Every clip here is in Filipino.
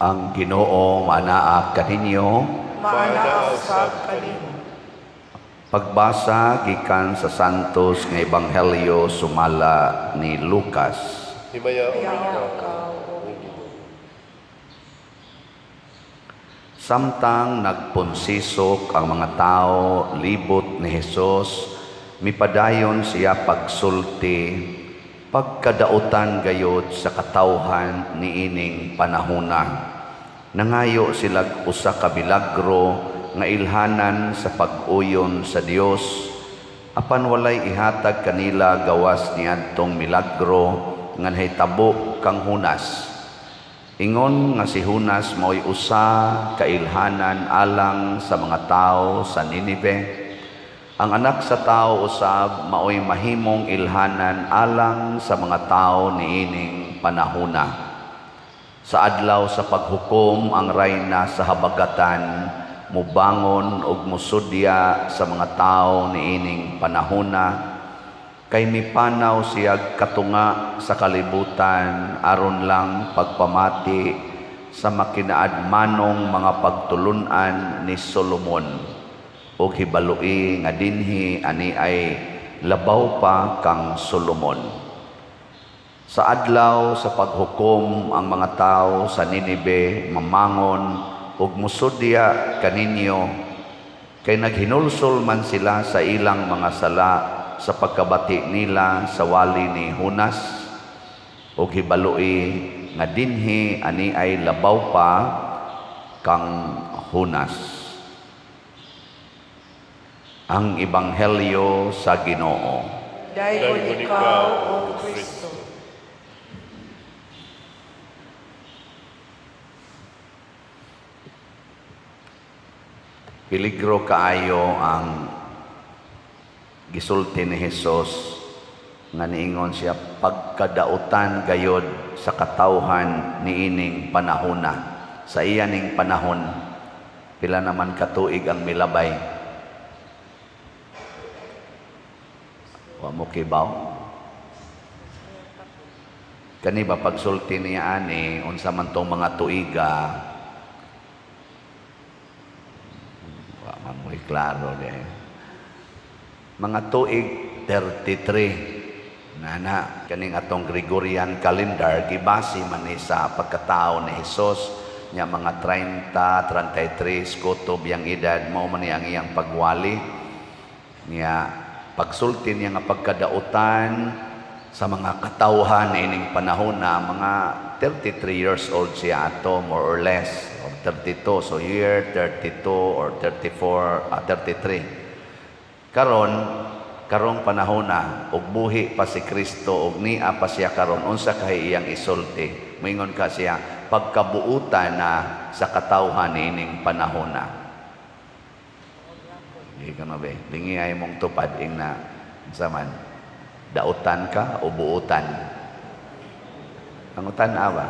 Ang Ginoo manaa kaninyo. Maana usab kanimo. Pagbasa gikan sa Santos nga Ebanghelyo sumala ni Lucas. Himaya ka. Samtang nagpunsisok ang mga tao libot ni Hesus, mipadayon siya pagsulti, pagkadautan gayod sa katawhan niining panahona. Nangayo sila usa ka milagro nga ilhanan sa pag-uyon sa Dios, apan walay ihatag kanila gawas niadtong milagro nga nahitabo kang Hunas. Ingon nga si Hunas mo'y usa ka ilhanan alang sa mga tao sa Ninive. Ang anak sa tao usab mao'y mahimong ilhanan alang sa mga tao niining panahona. Sa adlaw sa paghukom ang rayna sa habagatan mubangon ug musudya sa mga tao niining panahona, kay mipanaw siya katunga sa kalibutan aron lang pagpamati sa makinaadmanong mga pagtulunan ni Solomon, ug hibalui nga dinhi ani ay labaw pa kang Solomon. Sa adlaw sa paghukom ang mga tao sa Ninive mamangon ug musudya kaninyo, kay naghinulsol man sila sa ilang mga sala sa pagkabati nila sa wali ni Hunas, ug hibalui nga dinhi ani ay labaw pa kang Hunas. Ang Ebanghelyo sa Ginoo. Dayon ikaw, O Kristo. Peligro kaayo ang gisulti ni Hesus nga niingon siya pagkadautan gayod sa katawhan niining panahona. Sa iyaning panahon, pila naman katuig ang milabay. Wa mo kibaw. Kani ba pagsulti niya ani unsa man tong mga tuiga? Mamoy klaro de. Mga tuig 33 na kaning atong Gregorian calendar gibase man ni sa pagkatao ni Hesus nya mga 30, 33 kutob yang edad mao man ang iyang pagwali niya pagsulti niya nga pagkadautan sa mga katawhan ining panahon na mga 33 years old siya ato more or less, or 32, so year 32 or 34, 33. Karong panahon na ug buhi pa si Kristo ug nia pa siya karon, unsa kay iyang isulti? Moingon ka siya pagkabuutan na sa katawhan ining panahon na. Di ka na ba? Lingi ay mong tupad ing na saman. Dautan ka o buutan? Ang utan ba?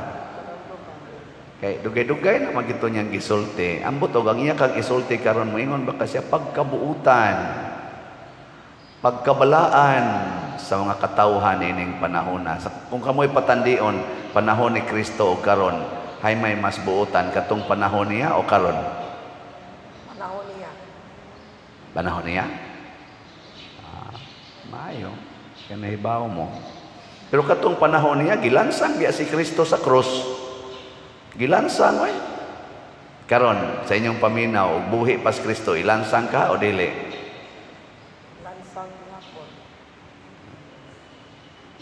Kay dugay-dugay na magito niyang gisulti. Ambot og ang iya kang isulti karon moingon ba kasi pagkabuutan, pagkabalaan sa mga katawhan ining panahon na. Kung kamoy patandion panahon ni Kristo o karon, hay may mas buutan katong panahon niya o karon? Panahon niya. Panahon niya? Maayo. Kaya nahibaw mo. Pero katong panahon niya, gilansang biya si Kristo sa krus. Gilansang, way. Karon, sa inyong paminaw, buhi pas Kristo, ilansang ka o dili? Lansang nga po.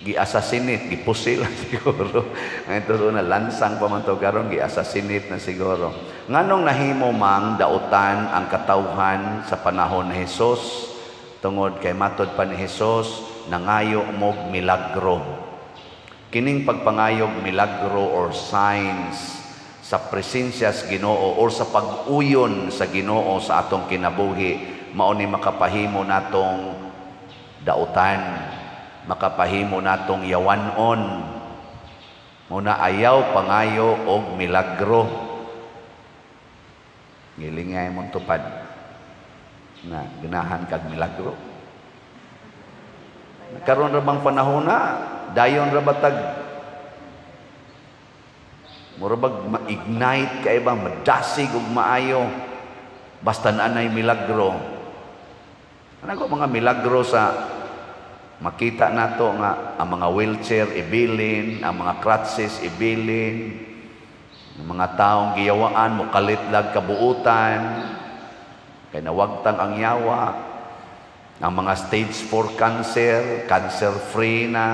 Gi-assassinate, gipusil siguro. Ngayon to na, lansang pa man to karon, gi-assassinate na siguro. Nganong nahimo mang dautan ang katawhan sa panahon ni Hesus? Tungod kay matod pa ni Hesus, nangayo mog milagro. Kining pagpangayog milagro or signs sa presensya sa Ginoo or sa pag-uyon sa Ginoo sa atong kinabuhi, mao ni makapahimo natong dautan, makapahimo natong yawanon. Muna ayaw pangayo og milagro. Ngilingay mong tupad na ginahan kag milagro. Karon ra bang panahon na dayon ra batag Murabag ma-ignite kay ba, madasig ug maayo. Basta naanay milagro. Ano ko mga milagro sa makita nato nga ang mga wheelchair ibilin, ang mga crutches ibilin, ang mga taong giyawaan mo kalitlag kabuutan, kay nawagtang ang yawa, ang mga stage 4 cancer, cancer-free na,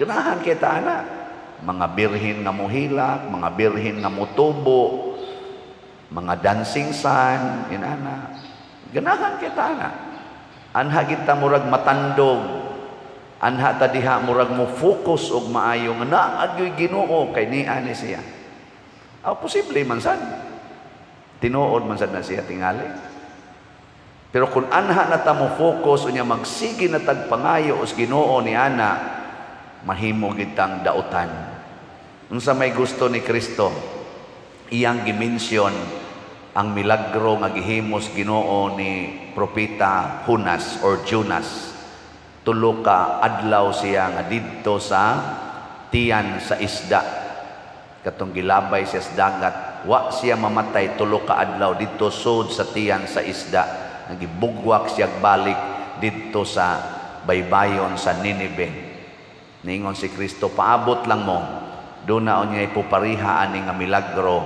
ganahan kita na. Mga birhin nga muhilak, mga birhin nga mutubo, mga dancing sun, inana. Ganahan kita na. Anha kita murag matandog. Anha ta diha murag mo focus og maayo nga naagyoy Ginoo kay niani siya. Aw posible man sad. Tinuod man sad na siya tingali. Pero kung anha na ta mo focus unya magsige na tagpangayo os Ginoo ni ana, mahimo gitang dautan. Unsa may gusto ni Kristo, iyang gimensyon ang milagro nga gihimos Ginoo ni propeta Jonas or Jonas. Tulo ka adlaw siya nga didto sa tiyan sa isda. Katong gilabay siya sa dagat, wa siya mamatay tulo ka adlaw didto sud sa tiyan sa isda. Nagibugwak siya balik didto sa baybayon sa Ninive. Ningon si Kristo, paabot lang mo. Doon na niya ipupariha ani nga milagro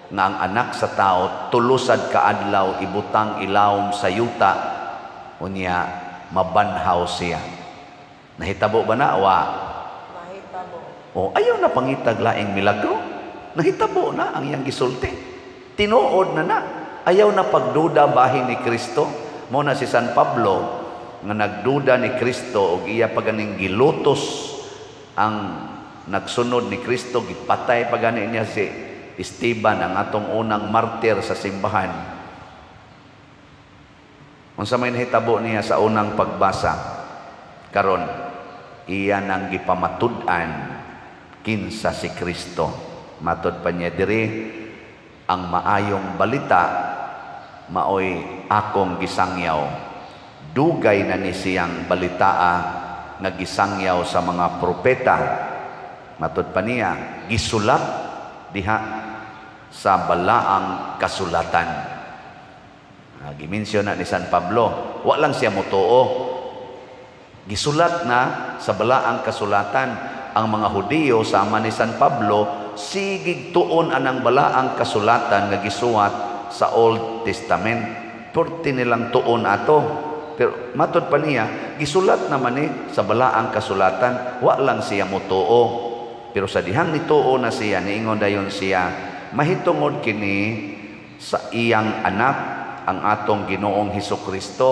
nga ang anak sa tao tulusad ka adlaw ibutang ilawom sa yuta unya mabanhaw siya. Nahitabo ba na? Wa. Mahitabo. O ayaw na pangitag laing milagro. Nahitabo na ang iyang gisulti. Tinuod na. Ayaw na pagduda bahin ni Kristo. Mo na si San Pablo nga nagduda ni Kristo og iya paganing gilutos ang nagsunod ni Kristo, gipatay pagani niya si Esteban, ang atong unang martir sa simbahan. Unsa may nahitabo niya sa unang pagbasa karon, iya nang gipamatud-an kinsa si Kristo. Matud pa niya diri, ang maayong balita maoy akong gisangyaw. Dugay na ni siyang balitaa nga gisangyaw sa mga propeta. Matud pa niya, gisulat diha sa balaang kasulatan. Gimensyon na ni San Pablo, wa lang siya motuo. Gisulat na sa balaang kasulatan. Ang mga Hudiyo sama ni San Pablo, sigig tuon anang balaang kasulatan nga gisuwat sa Old Testament. Purti nilang tuon ato. Pero matud pa niya, gisulat naman sa balaang kasulatan, wa lang siya motuo. Pero sa dihang nituo na siya, niingon dayon siya, mahitungod kini sa iyang anak, ang atong Ginoong Hesukristo,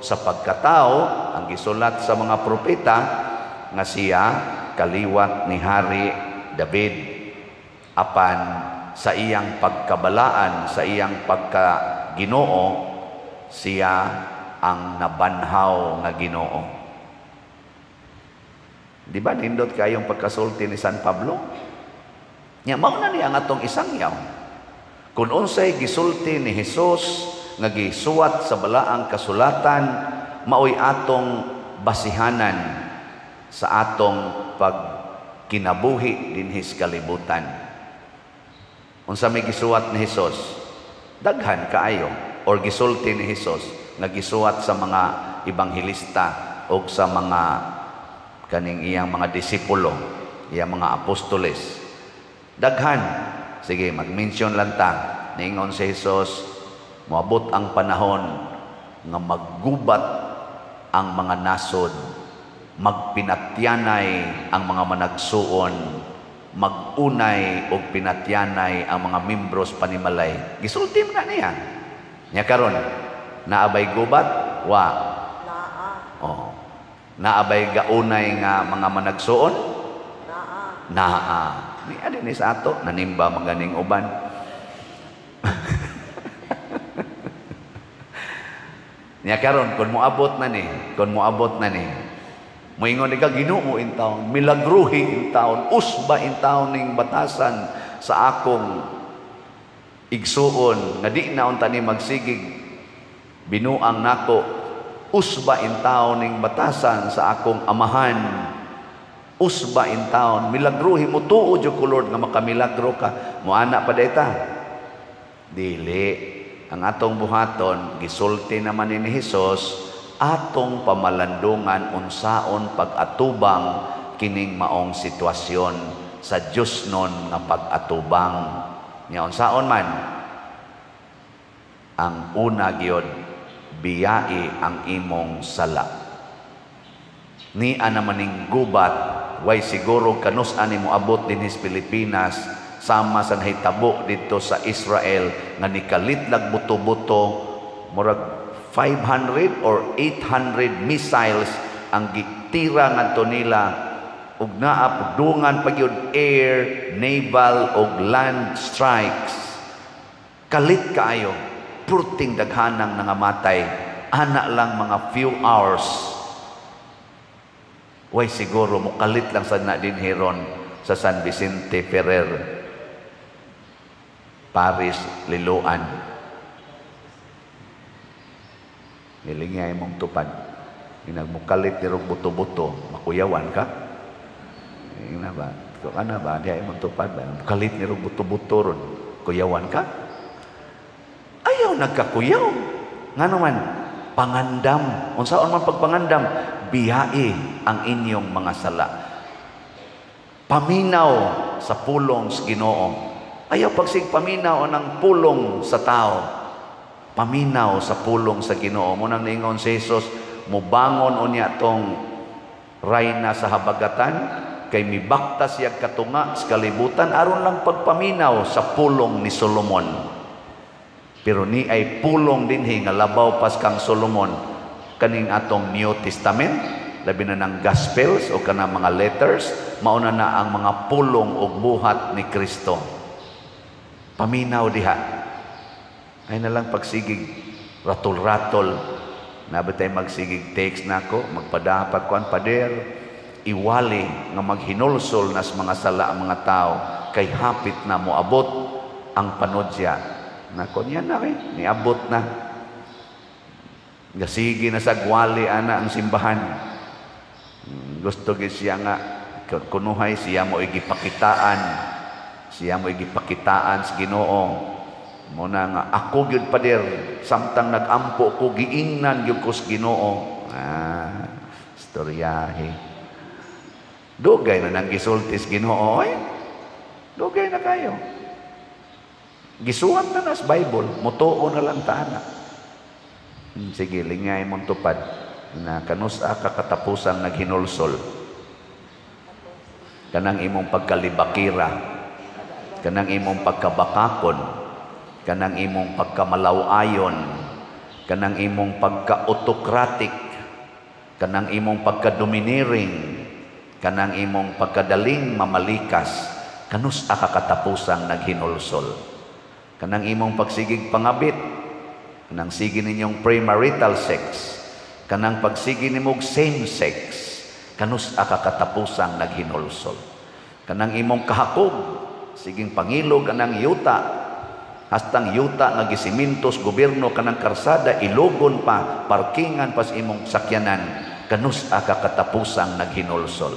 sa pagkatao, ang gisulat sa mga propeta, nga siya kaliwat ni Hari David, apan sa iyang pagkabalaan, sa iyang pagkaginoo, siya ang nabanhaw nga Ginoo. Di ba nindot kayong pagkasulti ni San Pablo? Nya mao na niya ang atong isangyaw. Kung unsay gisulti ni Hesus nga gisuwat sa balaang kasulatan, maoy atong basihanan sa atong pagkinabuhi dinhi sa kalibutan. Unsa may gisuwat ni Hesus? Daghan kaayo or gisulti ni Hesus nga gisuwat sa mga ebanghelista o sa mga kaning iyang mga disipulo, iyang mga apostoles. Daghan. Sige, mag-mention lang ta. Niingon si Jesus, moabot ang panahon nga maggubat ang mga nasod, magpinatyanay ang mga managsuon, magunay o pinatyanay ang mga membros panimalay. Gisultim na niya. Nya karon, naabay gubat? Wa. Naa. Oh. Naabay gaunay nga mga managsuon? Naa. Naa. Ni adin sa ato nanimba maganing uban. Nya karon kun moabot na ni. Moingon ni ka Ginoo in taon, milagruhi in taon, usba in taon ning batasan sa akong igsuon nga di na unta ni magsigig binuang nako. Usba in taon ning batasan sa akong amahan Usba in taon, milagruhi mo tuod yung Lord nga makamilagro ka. Muana pa dayta. Dili. Ang atong buhaton, gisulti naman ni Hesus, atong pamalandungan unsaon pag-atubang kining maong sitwasyon sa Diyos nun nga pag-atubang. Nya unsaon man? Ang una gyud, biyai ang imong sala. Ni anamaning gubat, way siguro kanus-an mo abot din his Pilipinas, sama sa nahitabo dito sa Israel nga nikalitlag buto-buto, murag 500 or 800 missiles ang gitira ngadto nila, ug naa pagdungan pagyud air, naval ug land strikes. Kalit kaayo, purting daghanang nangamatay, ana lang mga few hours. Way siguro mukalit lang sad na din heron sa San Vicente Ferrer, Paris, Liloan. Nilingay mong tupad. Inagmukalit ni rog buto-buto, makuyawan ka? Ina ba? Kung ana ba, diya mong tupad ba? Mukalit ni rog buto-buto ron, kuyawan ka? Ayaw nagkakuyaw. Nga naman, pangandam. Unsaon man pagpangandam, biyai ang inyong mga sala. Paminaw sa pulong sa Ginoo. Ayaw paminaw ng pulong sa tao. Paminaw sa pulong sa Ginoo. Munang niingon si Jesus, mubangon unya tong rayna sa habagatan, kay mibaktas siya katunga sa kalibutan, aron lang pagpaminaw sa pulong ni Solomon. Pero ni ay pulong dinhi nga labaw pas kang Solomon, kaning atong New Testament, labi na ng Gospels o kanang mga letters, mauna na ang mga pulong o buhat ni Kristo. Paminaw diha. Ay na lang pagsigig ratol-ratol. Nabi tayo magsigig text na ako, magpadapat kuan pader, iwali nga maghinulsol nas mga sala ang mga tao, kay hapit na moabot ang panodya. Nako niya na niabot na. Gasigi na sa gwali ana ang simbahan. Gusto gid siya nga kunuhay siya mo igipakitaan. Siya mo igipakitaan sa Ginoo. Muna nga ako gyud pader, samtang nagampo ko giingnan gyud ko sa Ginoo. Storyahe. Dugay na nang gisulti sa Ginoo, oy. Dugay na kayo. Gisuwat na nas Bible, mutuo na lang taana. Sige, lingay mong tupad na kanusa ka katapusang naghinulsol. Kanang imong pagkalibakira, kanang imong pagkabakakon, kanang imong pagkamalaw-ayon, kanang imong pagka-autocratic, kanang imong pagka-domineering, kanang imong pagkadaling mamalikas, kanus akakatapusang naghinulsol. Kanang imong pagsigig pangabit, kanang sige ninyong premarital sex, kanang pagsigi nimog same sex, kanus akakatapusang naghinulsol. Kanang imong kahakog, siging pangilog kanang yuta, hastang yuta nga gisimintos gobyerno kanang karsada, ilogon pa, parkingan pas imong sakyanan, kanus akakatapusang naghinulsol.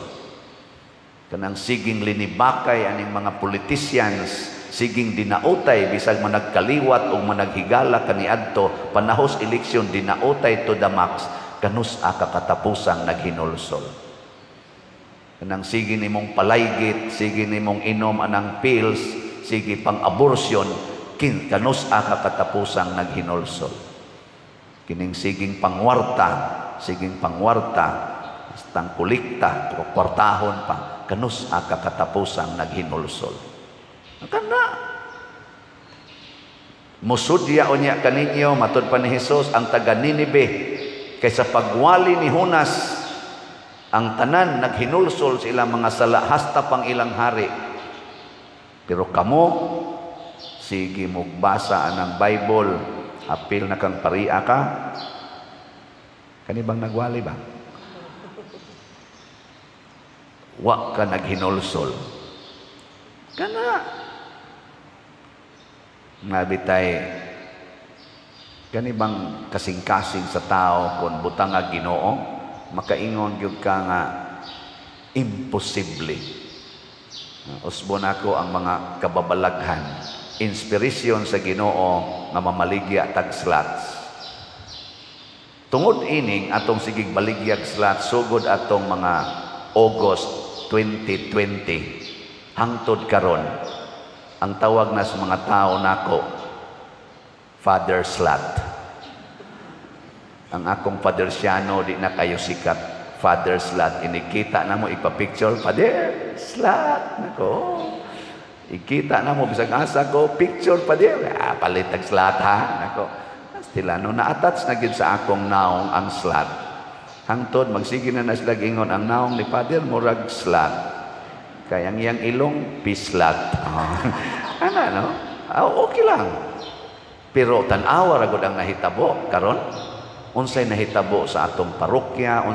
Kanang siging linibakay aning mga politicians, siging dinautay bisag managkaliwat o managhigala kaniadto panahos eleksyon, dinautay to the max, kanus akakatapusang naghinulsol. Kanang sige nimong palaygit, sige nimong inom anang pills, sige pang abortion, kanus akakatapusang naghinulsol. Kining siging pangwarta, hastang kulikta, kwartahon pa, kanus akakatapusang naghinulsol. Kana musudya unya kaninyo, matud pa ni Jesus, ang taga Ninive, kaysa pagwali ni Hunas, ang tanan naghinulsol sa ilang mga sala hasta pang ilang hari. Pero kamo, sige mugbasa anang Bible, apil na kang paria ka, kanibang nagwali ba? Wa ka naghinulsol. Kana nabitay kanibang kasing-kasing sa tao kung butang nga Ginoo, makaingon gyud ka nga Imposible. Usbon ako ang mga kababalaghan, inspirasyon sa Ginoo nga mamaligya tag slots. Tungod ining atong sigig baligyag slots sugod atong mga August 2020 hangtod karon, ang tawag na sa mga tao nako Father Slot. Ang akong Fathersiano di na kayo sikat. Father Slot, inikita na mo ipapicture, Father Slot, nako. Ikita na mo bisag asa ko picture Father, palit ang slot ha, nako. Sila no na-attach na gid sa akong naong ang slot. Hangtod magsige na sila ingon ang naong ni Father murag slot. Kaya ang iyang ilong pislat. Ano no? Okay lang. Pero tan-awa ra gud ang nahitabo karon. Unsay nahitabo sa atong parokya,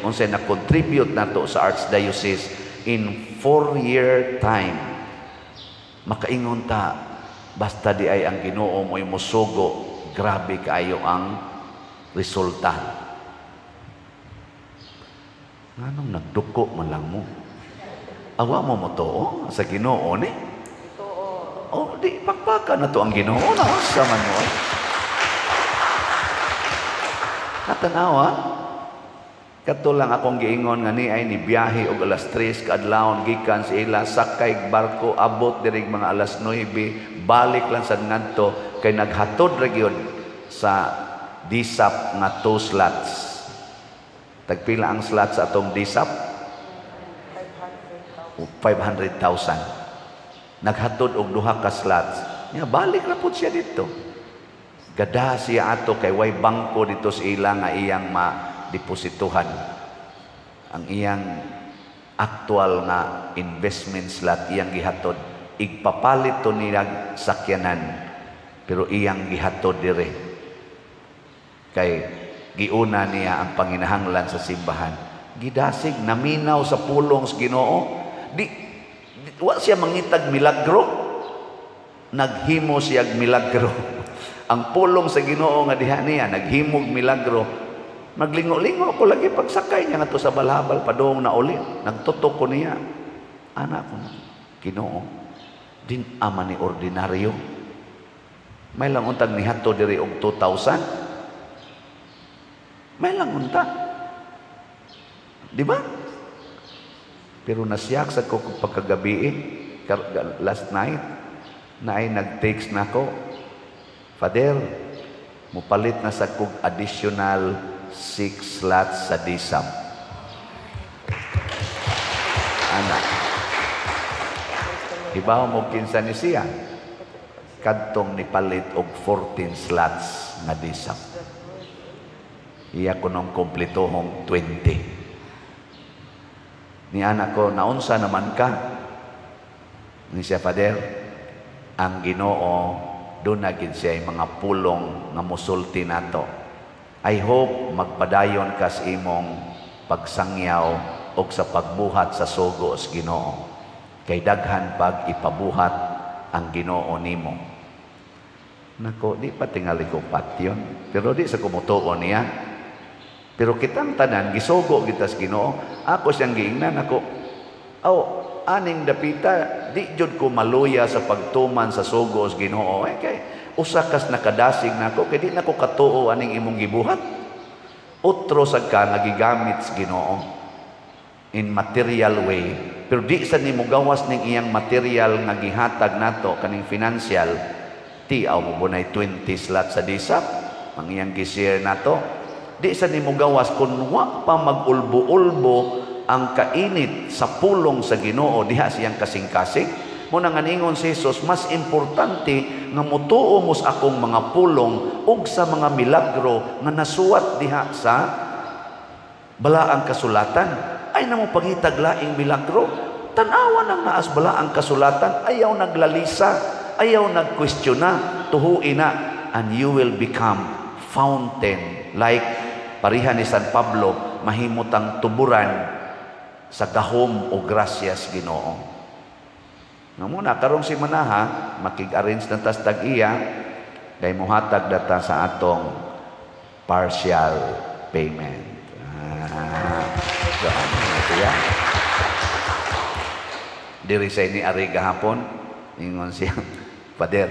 unsay na contribute nato sa Archdiocese in 4-year time. Makaingon ta basta di ay ang Ginoo mo'y musugo, grabe kaayo ang resulta. Nganong nagduko man lang mo? Awa mo to sa Ginoo ni? Oh, di pakpaka na to ang Ginoo na sa man mo. Natanawa, kato lang akong giingon nga ni ay ni biyahe og alas 3 kaadlawon gikan sa ila sakay barko abot dirig mga alas 9 balik lang sa ngadto kay naghatod ra gyud sa disap nga 2 slots. Tagpila ang slots sa atong disap? 500,000. Naghatod og 2 ka slots. Nya balik ra pud siya dito. Gada siya ato kay way bangko dito sa ila nga iyang ma-deposituhan. Ang iyang actual nga investment slot iyang gihatod. Igpapalit to niya sakyanan. Pero iyang gihatod dire. Kay giuna niya ang panginahanglan sa simbahan. Gidasig, naminaw sa pulong sa Ginoo. Wa siya mangitag milagro. Naghimo siya milagro. Ang pulong sa Ginoo nga diha niya naghimog milagro. Maglingo-lingo ko lagi pagsakay niya ngadto sa balhabal padung na uli. Nagtutok ko niya. Anak ko na Ginoo, din ama ni ordinaryo. May lang untag nihatod diri og 2,000. May lang unta. Di ba? Pero nasiyak sa ko pagkagabi last night na ay nag-text na ko, Father, mupalit na sa kog additional 6 slots sa disap. Anak. Ibaw mo kinsa ni siya. Kadtong nipalit og 14 slots nga disap. Iya ko nung kompletohong 20. Ni anak ko, naunsa naman ka? Ni siya, Father, ang Ginoo, doon na gid siya mga pulong nga musulti nato. I hope magpadayon ka sa imong pagsangyaw o sa pagbuhat sa sugo sa Ginoo. Kay daghan pag ipabuhat ang Ginoo nimo. Nako, di pa tingali ko patyon. Pero di sa kumutuon niya. Pero kitang tanan, gisugo kita sa Ginoo. Ako siyang giingnan ako. Aning dapita, di jud ko maluya sa pagtuman sa sugo sa Ginoo. Kay usakas nakadasig nako kay di nako katuo aning imong gibuhat. Utro sad ka nagigamit sa Ginoo in material way. Pero di sa nimo gawas ning iyang material nga gihatag nato kaning financial. Tiaw mo bunay 20 slots sa disap ang iyang gi-share nato. Di sa nimo gawas kun wa pa magulbo-ulbo ang kainit sa pulong sa Ginoo diha siyang kasing-kasing. Muna nga ningon si Jesus, mas importante nga mutuo mo sa akong mga pulong ug sa mga milagro nga nasuwat diha sa balaang kasulatan. Ay namo pangitag laing milagro. Tan-awa nang naas balaang kasulatan, ayaw naglalisa, ayaw nagkwestiona, tuhuin na, and you will become fountain like parihan ni San Pablo, mahimutang tuburan sa gahom o grasyas Ginoo. Nga muna, karong si Manaha, makig-arrange na tas tag-iya, kay muhatag data sa atong partial payment. So, ano na siya? Diri sa ini ari gahapon, ingon siya, Pader,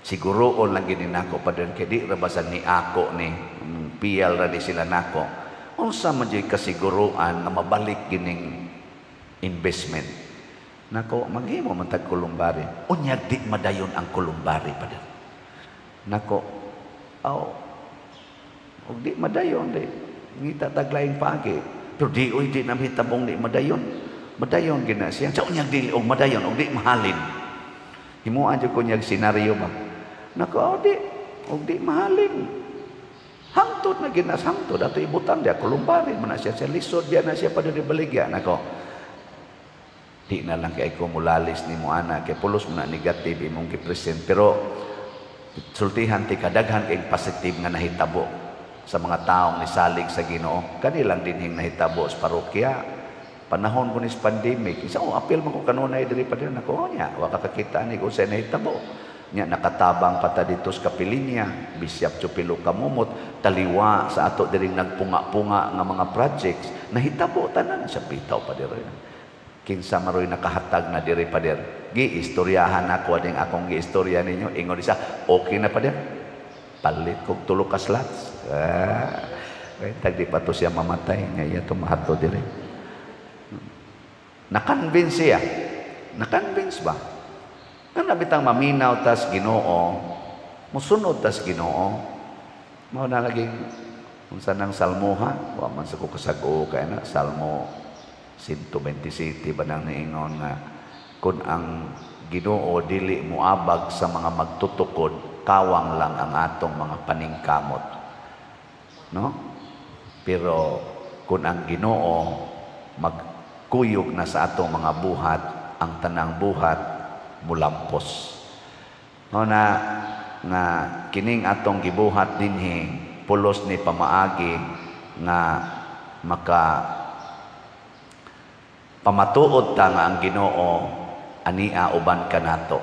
siguroon lang gini nako, Pader, kaya di rabasan ni ako ni, piyal ra di sila nako. Unsa man jay kasiguruan na mabalik gining investment. Nako, maghimo man tag kulumbari. Unyag di madayon ang kulumbari, Pader. Nako, og di madayon, di. Ngita taglaing pagi. Pero di na hitabong di madayon. Madayon gina siya. Sa unyag dili og madayon og di mahalin. Himuan jud ko nyag senaryo ba. Nako og di mahalin. Hangtod na gina hangtod ato ibutan dia kulumbari man siya lisod dia na siya Pader baligya nako. Di na lang kay ko mulalis ni mo ana kay pulos mo na negative imong gi-present pero sultihan ti kadaghan kay positive nga nahitabo sa mga taong nisalig sa Ginoo. Kanilang dinhing nahitabo sa parokya. Panahon ko ni pandemic, isa apil man ko kanunay diri pa din ako nya, wa kakakita ni ko sa nahitabo. Nya nakatabang pata dito sa kapilinya, Bishop Chupilo Kamumot, taliwa sa ato diring nagpunga-punga nga mga projects, nahitabo tanan sa bitaw pa diri. Kinsa maroy nakahatag na diri pa diri. Gi-istoryahan ako ding akong gi-istorya ninyo, ingon isa, okay na pa diri. Palit kog tulo ka slots. Tagdi pa to siya mamatay, nga iya to mahato diri. Nakonvince siya. Nakonvince ba? Nga nabitang maminaw tas Ginoo, musunod tas Ginoo, mao na laging unsa nang salmoha, wa man sa ko kasag-o kay na Salmo 127 ba nang niingon nga kun ang Ginoo dili moabag sa mga magtutukod, kawang lang ang atong mga paningkamot. No? Pero kun ang Ginoo magkuyog na sa atong mga buhat, ang tanang buhat mulampos. No na nga kining atong gibuhat dinhi pulos ni pamaagi nga maka pamatuod ta nga ang Ginoo ania uban kanato.